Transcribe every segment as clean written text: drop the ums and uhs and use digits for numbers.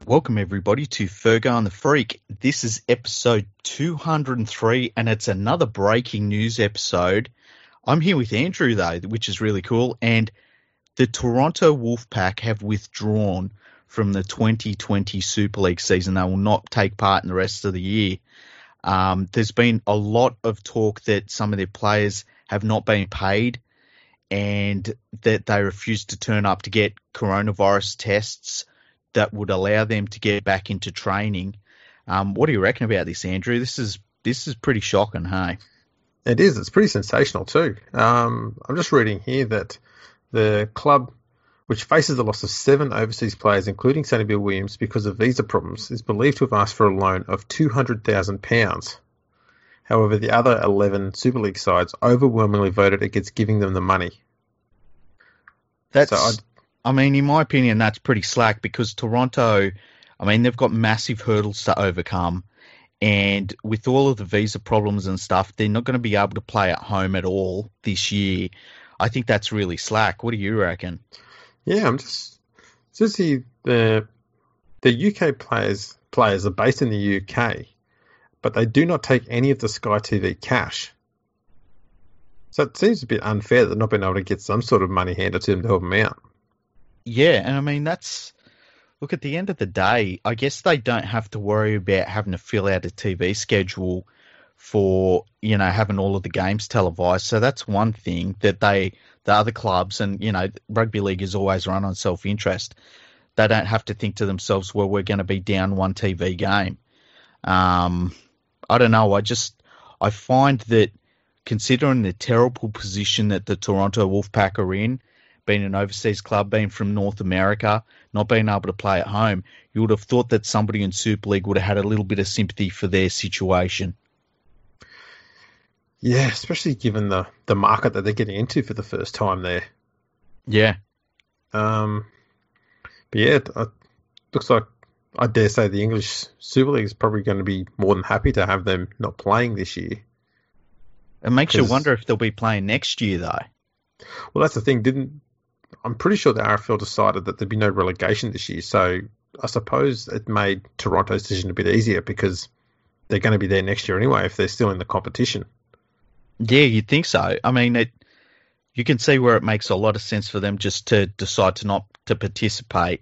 Welcome everybody to Fergo and the Freak. This is episode 203 and it's another breaking news episode. I'm here with Andrew though, which is really cool, and the Toronto Wolfpack have withdrawn from the 2020 Super League season. They will not take part in the rest of the year. There's been a lot of talk that some of their players have not been paid and that they refused to turn up to get coronavirus tests that would allow them to get back into training. What do you reckon about this, Andrew? This is pretty shocking, hey? It is. It's pretty sensational too. I'm just reading here that the club, which faces the loss of 7 overseas players, including Sonny Bill Williams, because of visa problems, is believed to have asked for a loan of £200,000. However, the other 11 Super League sides overwhelmingly voted against giving them the money. I mean, in my opinion, that's pretty slack because Toronto, I mean, they've got massive hurdles to overcome. And with all of the visa problems and stuff, they're not going to be able to play at home at all this year. I think that's really slack. What do you reckon? Yeah, I'm just see the UK players are based in the UK, but they do not take any of the Sky TV cash. So it seems a bit unfair that they're not being able to get some sort of money handed to them to help them out. Yeah, and I mean, look, at the end of the day, I guess they don't have to worry about having to fill out a TV schedule for, having all of the games televised. So that's one thing that the other clubs, and, rugby league is always run on self-interest. They don't have to think to themselves, well, we're going to be down one TV game. I don't know. I find that considering the terrible position that the Toronto Wolfpack are in, being an overseas club, being from North America, not being able to play at home, you would have thought that somebody in Super League would have had a little bit of sympathy for their situation. Yeah, especially given the market that they're getting into for the first time there. Yeah. But yeah, it looks like, I dare say, the English Super League is probably going to be more than happy to have them not playing this year. It makes you wonder if they'll be playing next year, though. Well, that's the thing. I'm pretty sure the RFL decided that there'd be no relegation this year, so I suppose it made Toronto's decision a bit easier because they're going to be there next year anyway if they're still in the competition. Yeah, you'd think so. I mean, you can see where it makes a lot of sense for them just to decide to not to participate.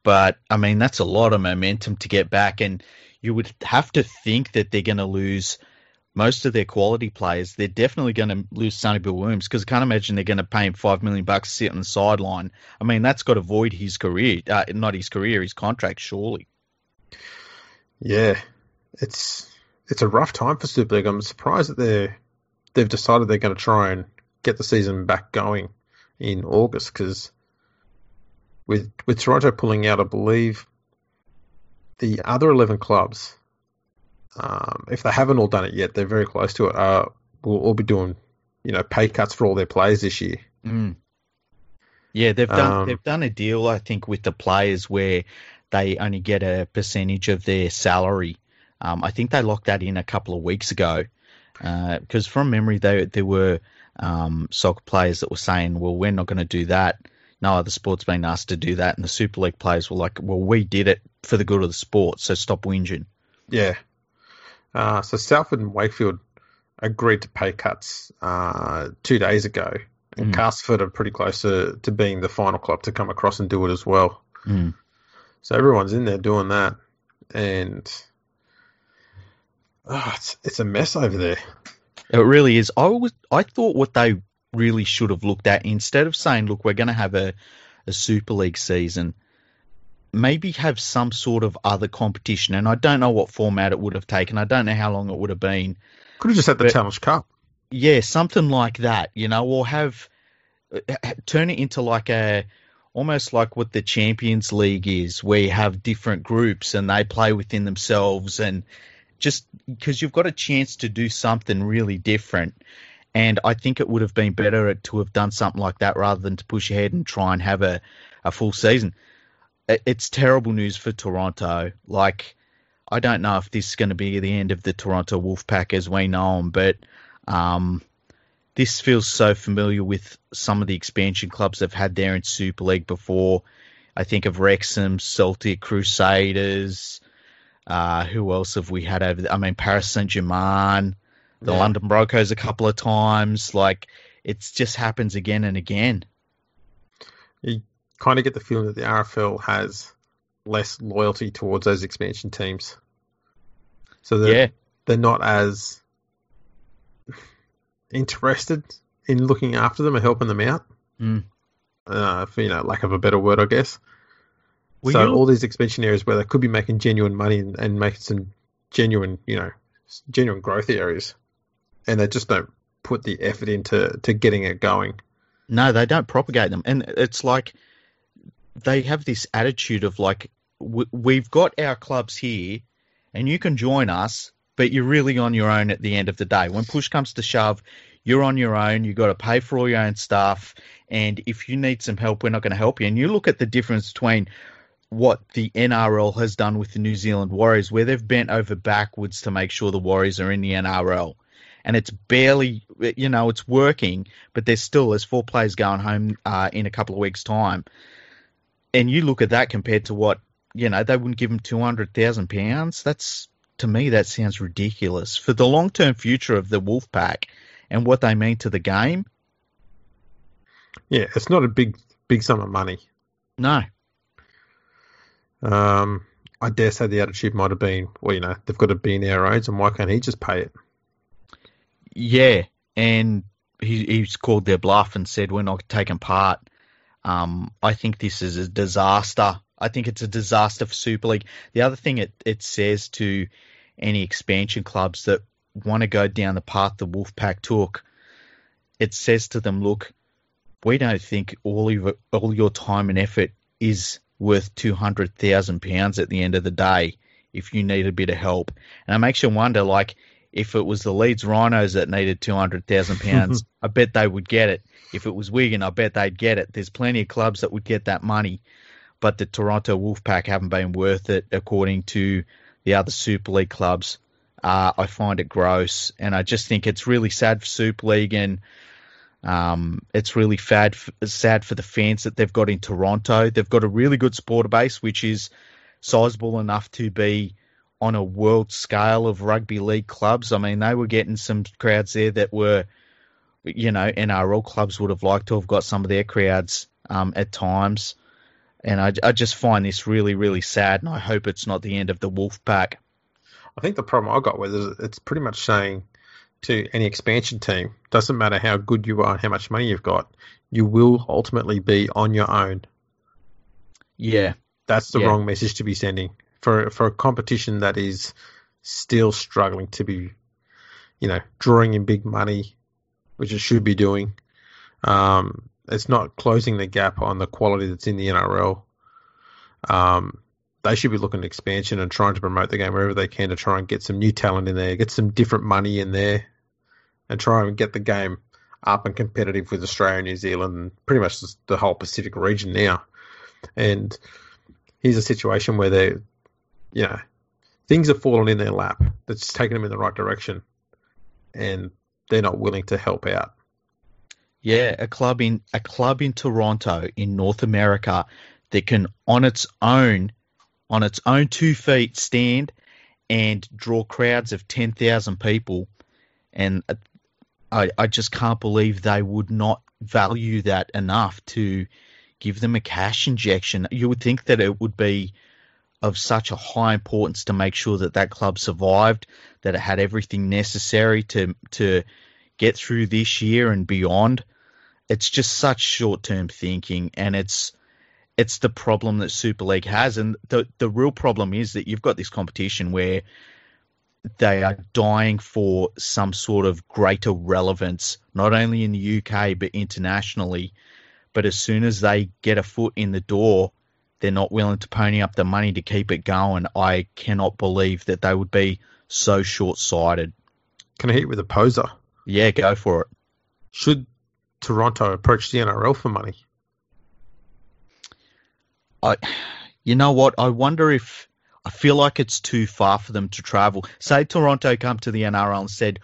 But, I mean, that's a lot of momentum to get back, and you would have to think that they're going to lose most of their quality players. They're definitely going to lose Sonny Bill Williams because I can't imagine they're going to pay him $5 million to sit on the sideline. I mean, that's got to void his career, not his career, his contract, surely. Yeah, it's a rough time for Super League. I'm surprised that they've decided they're going to try and get the season back going in August because with Toronto pulling out, I believe the other 11 clubs, if they haven't all done it yet, they're very close to it. Will all be doing, pay cuts for all their players this year. Mm. Yeah, they've done a deal, I think, with the players where they only get a percentage of their salary. I think they locked that in a couple of weeks ago because from memory, there were soccer players that were saying, well, we're not going to do that. No other sport's been asked to do that. And the Super League players were like, well, we did it for the good of the sport, so stop whinging. Yeah. So Salford and Wakefield agreed to pay cuts 2 days ago. And Castleford are pretty close to being the final club to come across and do it as well. Mm. So everyone's in there doing that. And it's a mess over there. It really is. I thought what they really should have looked at, instead of saying, look, we're going to have a Super League season, maybe have some sort of other competition. And I don't know what format it would have taken. I don't know how long it would have been. Could have just had the Challenge Cup. Yeah, something like that, or turn it into almost like what the Champions League is, where you have different groups and they play within themselves, and just because you've got a chance to do something really different. And I think it would have been better to have done something like that rather than to push ahead and try and have a full season. It's terrible news for Toronto. I don't know if this is going to be the end of the Toronto Wolfpack as we know them, but this feels so familiar with some of the expansion clubs they've had there in Super League before. I think of Wrexham, Celtic, Crusaders. Who else have we had over there? I mean, Paris Saint-Germain, the Yeah. London Broncos a couple of times. Like, it just happens again and again. You kind of get the feeling that the RFL has less loyalty towards those expansion teams. So that Yeah. they're not as interested in looking after them and helping them out. Mm. For lack of a better word, I guess. Well, So all these expansion areas where they could be making genuine money and making some genuine, genuine growth areas, and they just don't put the effort into getting it going. No, they don't propagate them. And it's like they have this attitude of like, we've got our clubs here and you can join us, but you're really on your own at the end of the day. When push comes to shove, you're on your own. You've got to pay for all your own stuff. And if you need some help, we're not going to help you. And you look at the difference between what the NRL has done with the New Zealand Warriors, where they've bent over backwards to make sure the Warriors are in the NRL. And it's barely, it's working, but there's 4 players going home in a couple of weeks' time. And you look at that compared to what, they wouldn't give them £200,000. To me, that sounds ridiculous. For the long-term future of the Wolfpack and what they mean to the game. Yeah, it's not a big sum of money. No. I dare say the attitude might have been, they've got to be in our roads, and why can't he just pay it? Yeah, and he's called their bluff and said, we're not taking part. I think this is a disaster. I think it's a disaster for Super League. The other thing it says to any expansion clubs that want to go down the path the Wolfpack took, it says to them, look, we don't think all your time and effort is worth £200,000 at the end of the day if you need a bit of help. And it makes you wonder, like, if it was the Leeds Rhinos that needed £200,000, I bet they would get it. If it was Wigan, I bet they'd get it. There's plenty of clubs that would get that money, but the Toronto Wolfpack haven't been worth it according to the other Super League clubs. I find it gross, and I just think it's really sad for Super League, and it's really sad for the fans that they've got in Toronto. They've got a really good supporter base, which is sizable enough to be on a world scale of rugby league clubs. I mean, they were getting some crowds there that were, NRL clubs would have liked to have got some of their crowds at times. And I just find this really, really sad, and I hope it's not the end of the Wolfpack. I think the problem I got with it is it's pretty much saying to any expansion team, doesn't matter how good you are and how much money you've got, you will ultimately be on your own. Yeah. That's the wrong message to be sending for a competition that is still struggling to be, drawing in big money, which it should be doing. It's not closing the gap on the quality that's in the NRL. They should be looking at expansion and trying to promote the game wherever they can to try and get some new talent in there, get some different money in there, and try and get the game up and competitive with Australia and New Zealand and pretty much the whole Pacific region now. And here's a situation where things have fallen in their lap that's taken them in the right direction, and they're not willing to help out. Yeah, a club in Toronto in North America that can on its own 2 feet stand and draw crowds of 10,000 people, and I just can't believe they would not value that enough to give them a cash injection. You would think that it would be of such a high importance to make sure that club survived, that it had everything necessary to get through this year and beyond. It's just such short-term thinking, and it's the problem that Super League has. And the real problem is that you've got this competition where they are dying for some sort of greater relevance, not only in the UK but internationally. But as soon as they get a foot in the door, they're not willing to pony up the money to keep it going. I cannot believe that they would be so short-sighted. Can I hit you with a poser? Yeah, go for it. Should Toronto approach the NRL for money? You know what? I wonder if I feel like it's too far for them to travel. Say Toronto come to the NRL and said,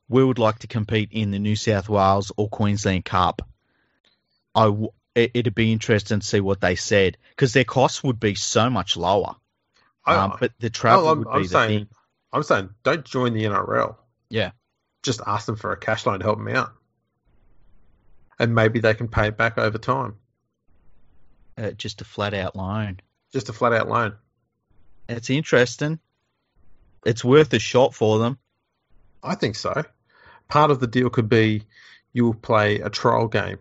we would like to compete in the New South Wales or Queensland Cup. it'd be interesting to see what they said because their costs would be so much lower. But the travel would be the thing. I'm saying don't join the NRL. Yeah. Just ask them for a cash loan to help them out. And maybe they can pay it back over time. Just a flat out loan. Just a flat out loan. It's interesting. It's worth a shot for them. I think so. Part of the deal could be you'll play a trial game.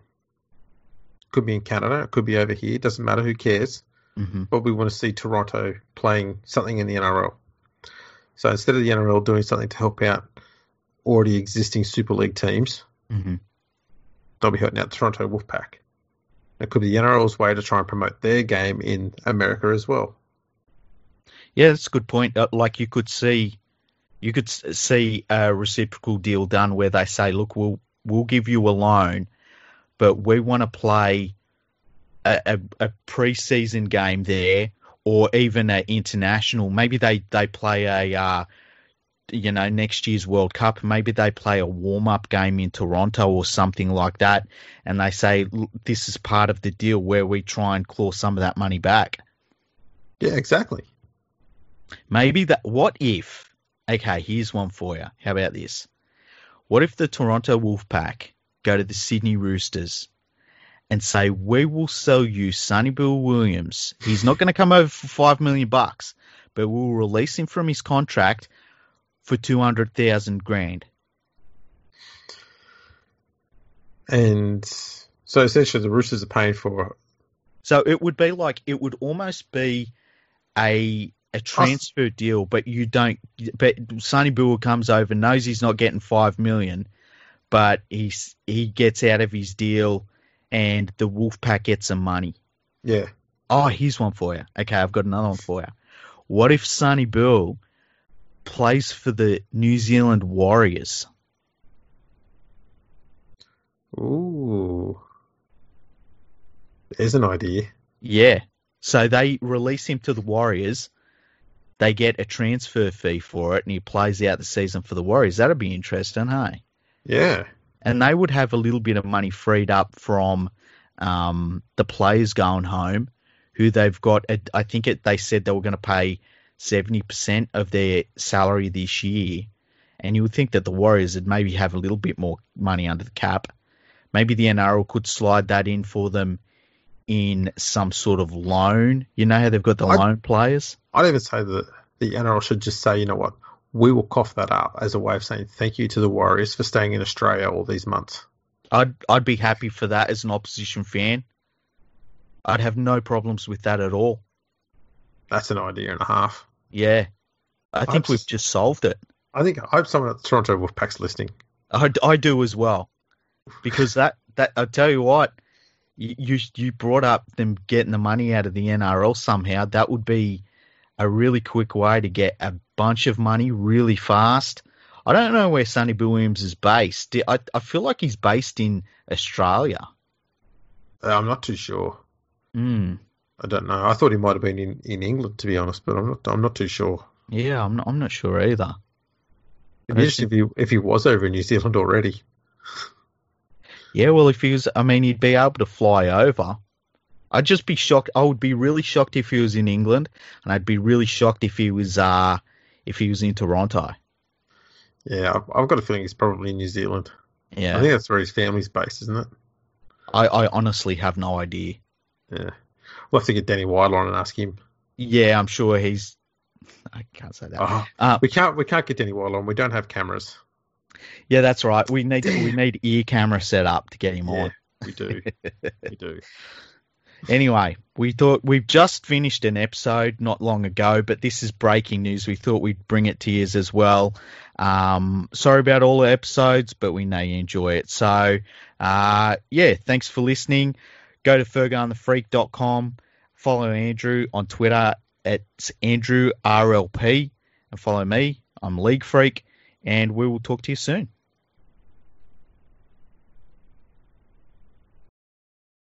Could be in Canada, it could be over here, doesn't matter, who cares. Mm-hmm. But we want to see Toronto playing something in the NRL. So instead of the NRL doing something to help out already existing Super League teams, mm-hmm. they'll be helping out the Toronto Wolfpack. It could be the NRL's way to try and promote their game in America as well. Yeah, that's a good point. Like you could see a reciprocal deal done where they say, look, we'll give you a loan, but we want to play a pre-season game there, or even an international. Maybe they play a next year's World Cup. Maybe they play a warm-up game in Toronto or something like that, and they say this is part of the deal where we try and claw some of that money back. Yeah, exactly. Maybe that. What if? Okay, here's one for you. How about this? What if the Toronto Wolfpack go to the Sydney Roosters and say, we will sell you Sonny Bill Williams. He's not going to come over for $5 million, but we'll release him from his contract for $200,000. And so essentially the Roosters are paying for. So it would be like, it would almost be a transfer deal, but you don't. But Sonny Bill comes over, knows he's not getting $5 million, but he gets out of his deal, and the Wolfpack gets some money. Yeah. Oh, here's one for you. Okay, I've got another one for you. What if Sonny Bill plays for the New Zealand Warriors? Ooh. There's an idea. Yeah. So they release him to the Warriors. They get a transfer fee for it, and he plays out the season for the Warriors. That'd be interesting, hey? Yeah. And they would have a little bit of money freed up from the players going home, who they've got. I think they said they were going to pay 70% of their salary this year. And you would think that the Warriors would maybe have a little bit more money under the cap. Maybe the NRL could slide that in for them in some sort of loan. You know how they've got the loan players? I'd even say that the NRL should just say, you know what, we will cough that up as a way of saying thank you to the Warriors for staying in Australia all these months. I'd be happy for that as an opposition fan. I'd have no problems with that at all. That's an idea and a half. Yeah. I think we've just solved it. I hope someone at the Toronto Wolfpack's listening. I do as well. Because that I'll tell you what, you brought up them getting the money out of the NRL somehow. That would be a really quick way to get a bunch of money really fast. I don't know where Sonny Bill Williams is based. I feel like he's based in Australia. I'm not too sure. I don't know. I thought he might have been in England, to be honest, but I'm not too sure. Yeah, I'm not sure either. It'd be interesting if he was over in New Zealand already. Yeah, well, if he was, he'd be able to fly over. I'd just be shocked. I would be really shocked if he was in England, and I'd be really shocked if he was in Toronto. Yeah, I've got a feeling he's probably in New Zealand. Yeah, I think that's where his family's based, isn't it? I honestly have no idea. Yeah, we'll have to get Danny Wilder on and ask him. Yeah, I'm sure he's. I can't say that. We can't get Danny Wilder on. We don't have cameras. Yeah, that's right. We need ear camera set up to get him on. We do. We do. Anyway, we thought we've just finished an episode not long ago, but this is breaking news. We thought we'd bring it to you as well. Sorry about all the episodes, but we know you enjoy it. So, thanks for listening. Go to fergunthefreak.com. Follow Andrew on Twitter at AndrewRLP. And follow me. I'm League Freak. And we will talk to you soon.